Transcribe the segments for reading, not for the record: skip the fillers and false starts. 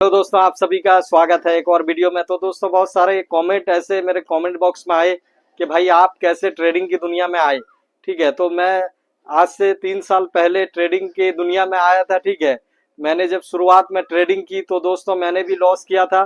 तो दोस्तों आप सभी का स्वागत है एक और वीडियो में। तो दोस्तों बहुत सारे कमेंट ऐसे मेरे कमेंट बॉक्स में आए कि भाई आप कैसे ट्रेडिंग की दुनिया में आए। ठीक है, तो मैं आज से 3 साल पहले ट्रेडिंग की दुनिया में आया था। ठीक है, मैंने जब शुरुआत में ट्रेडिंग की तो दोस्तों मैंने भी लॉस किया था।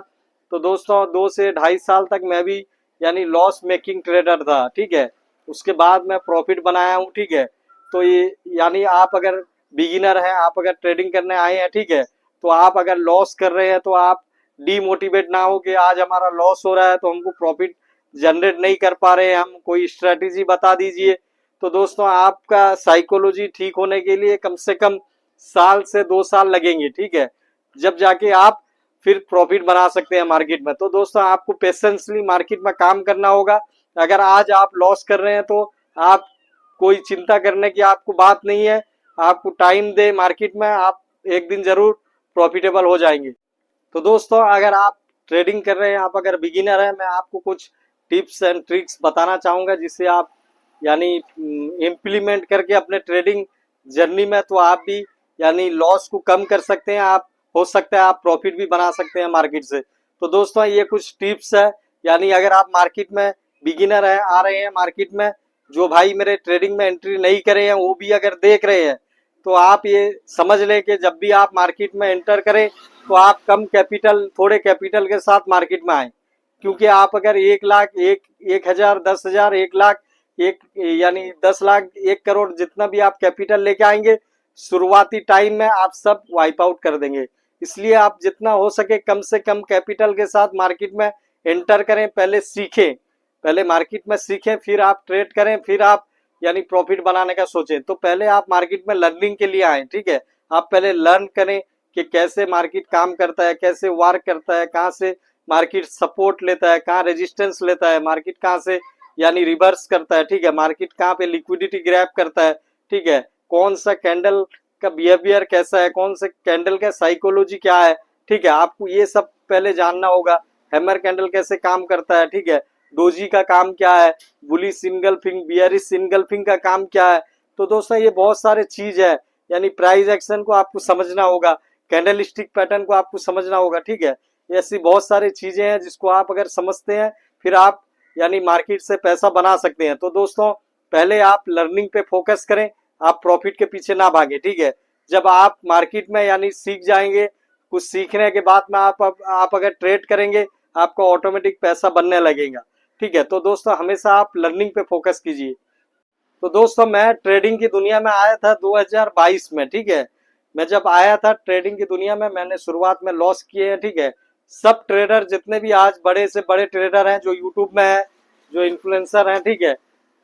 तो दोस्तों 2 से ढाई साल तक मैं भी यानी लॉस मेकिंग ट्रेडर था। ठीक है, उसके बाद मैं प्रॉफिट बनाया हूँ। ठीक है, तो ये यानी आप अगर बिगिनर हैं, आप अगर ट्रेडिंग करने आए हैं, ठीक है, तो आप अगर लॉस कर रहे हैं तो आप डीमोटिवेट ना हो कि आज हमारा लॉस हो रहा है तो हमको प्रॉफिट जनरेट नहीं कर पा रहे हैं, हम कोई स्ट्रेटेजी बता दीजिए। तो दोस्तों आपका साइकोलॉजी ठीक होने के लिए कम से कम 1 से 2 साल लगेंगे। ठीक है, जब जाके आप फिर प्रॉफिट बना सकते हैं मार्केट में। तो दोस्तों आपको पेशेंसली मार्केट में काम करना होगा। अगर आज आप लॉस कर रहे हैं तो आप कोई चिंता करने की आपको बात नहीं है। आपको टाइम दे मार्केट में, आप एक दिन जरूर प्रॉफिटेबल हो जाएंगे। तो दोस्तों अगर आप ट्रेडिंग कर रहे हैं, आप अगर बिगिनर हैं, मैं आपको कुछ टिप्स एंड ट्रिक्स बताना चाहूँगा जिससे आप यानी इम्प्लीमेंट करके अपने ट्रेडिंग जर्नी में तो आप भी यानी लॉस को कम कर सकते हैं। आप हो सकता है आप प्रॉफिट भी बना सकते हैं मार्केट से। तो दोस्तों ये कुछ टिप्स है, यानी अगर आप मार्केट में बिगिनर है, आ रहे हैं मार्केट में, जो भाई मेरे ट्रेडिंग में एंट्री नहीं करे हैं वो भी अगर देख रहे हैं, तो आप ये समझ लें कि जब भी आप मार्केट में एंटर करें तो आप कम कैपिटल, थोड़े कैपिटल के साथ मार्केट में आए। क्योंकि आप अगर 1 लाख, 1,000, 10,000, 1 लाख, एक यानी 10 लाख, 1 करोड़ जितना भी आप कैपिटल लेके आएंगे, शुरुआती टाइम में आप सब वाइप आउट कर देंगे। इसलिए आप जितना हो सके कम से कम कैपिटल के साथ मार्केट में एंटर करें। पहले सीखें, पहले मार्केट में सीखें, फिर आप ट्रेड करें, फिर आप यानी प्रॉफिट बनाने का सोचें। तो पहले आप मार्केट में लर्निंग के लिए आए। ठीक है, आप पहले लर्न करें कि कैसे मार्केट काम करता है, कैसे वर्क करता है, कहाँ से मार्केट सपोर्ट लेता है, कहाँ रेजिस्टेंस लेता है, मार्केट कहाँ से यानी रिवर्स करता है। ठीक है, मार्केट कहाँ पे लिक्विडिटी ग्रैब करता है। ठीक है, कौन सा कैंडल का बिहेवियर कैसा है, कौन से कैंडल का साइकोलॉजी क्या है। ठीक है, आपको ये सब पहले जानना होगा। हैमर कैंडल कैसे काम करता है। ठीक है, डोजी का काम क्या है, बुलिश इनगल्फिंग, बियरिश इनगल्फिंग का काम क्या है। तो दोस्तों ये बहुत सारे चीज है, यानी प्राइस एक्शन को आपको समझना होगा, कैंडल स्टिक पैटर्न को आपको समझना होगा। ठीक है, ऐसी बहुत सारी चीजें हैं जिसको आप अगर समझते हैं फिर आप यानी मार्केट से पैसा बना सकते हैं। तो दोस्तों पहले आप लर्निंग पे फोकस करें, आप प्रॉफिट के पीछे ना भागे। ठीक है, जब आप मार्केट में यानी सीख जाएंगे, कुछ सीखने के बाद में आप अगर ट्रेड करेंगे, आपका ऑटोमेटिक पैसा बनने लगेगा। ठीक है, तो दोस्तों हमेशा आप लर्निंग पे फोकस कीजिए। तो दोस्तों मैं ट्रेडिंग की दुनिया में आया था 2022 में। ठीक है, मैं जब आया था ट्रेडिंग की दुनिया में, मैंने शुरुआत में लॉस किए हैं। ठीक है, सब ट्रेडर जितने भी आज बड़े से बड़े ट्रेडर हैं जो यूट्यूब में है, जो इन्फ्लुएंसर हैं, ठीक है,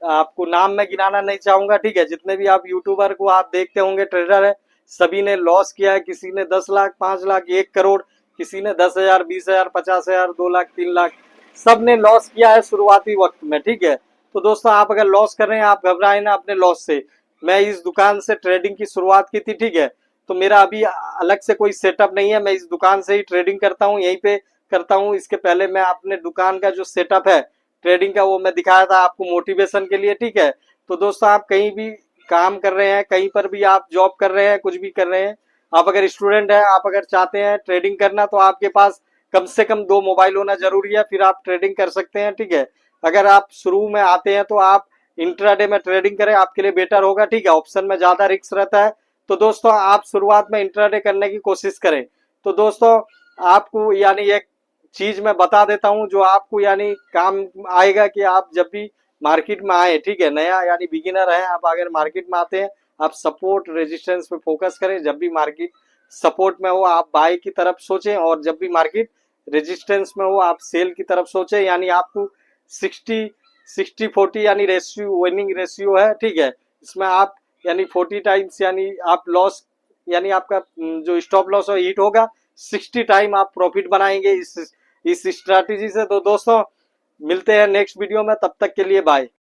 आपको नाम मैं गिनाना नहीं चाहूंगा। ठीक है, जितने भी आप यूट्यूबर को आप देखते होंगे ट्रेडर है, सभी ने लॉस किया है। किसी ने 10 लाख, 5 लाख, 1 करोड़, किसी ने 10,000, 20,000, 50,000, 2 लाख, 3 लाख, सब ने लॉस किया है शुरुआती वक्त में। ठीक है, तो दोस्तों आप अगर लॉस कर रहे हैं, आप घबराए ना अपने लॉस से। मैं इस दुकान से ट्रेडिंग की शुरुआत की थी। ठीक है, तो मेरा अभी अलग से कोई सेटअप नहीं है, मैं इस दुकान से ही ट्रेडिंग करता हूँ, यहीं पे करता हूँ। इसके पहले मैं अपने दुकान का जो सेटअप है ट्रेडिंग का, वो मैं दिखाया था आपको मोटिवेशन के लिए। ठीक है, तो दोस्तों आप कहीं भी काम कर रहे हैं, कहीं पर भी आप जॉब कर रहे हैं, कुछ भी कर रहे हैं, आप अगर स्टूडेंट हैं, आप अगर चाहते हैं ट्रेडिंग करना, तो आपके पास कम से कम 2 मोबाइल होना जरूरी है, फिर आप ट्रेडिंग कर सकते हैं। ठीक है, अगर आप शुरू में आते हैं तो आप इंट्राडे में ट्रेडिंग करें, आपके लिए बेटर होगा। ठीक है, ऑप्शन में ज्यादा रिस्क रहता है। तो दोस्तों आप शुरुआत में इंट्राडे करने की कोशिश करें। तो दोस्तों आपको यानी एक चीज मैं बता देता हूं जो आपको यानी काम आएगा कि आप जब भी मार्केट में आए, ठीक है, नया यानी बिगिनर है, आप अगर मार्केट में आते हैं, आप सपोर्ट रेजिस्टेंस पे फोकस करें। जब भी मार्केट सपोर्ट में हो आप बाय की तरफ सोचें, और जब भी मार्केट रेजिस्टेंस में हो आप सेल की तरफ सोचें। यानी आपको 60-40 यानी रेशियो, विनिंग रेशियो है। ठीक है, इसमें आप यानी 40 टाइम्स यानी आप लॉस, यानी आपका जो स्टॉप लॉस हो हिट होगा, 60 टाइम आप प्रॉफिट बनाएंगे इस स्ट्रैटेजी से। तो दोस्तों मिलते हैं नेक्स्ट वीडियो में, तब तक के लिए बाय।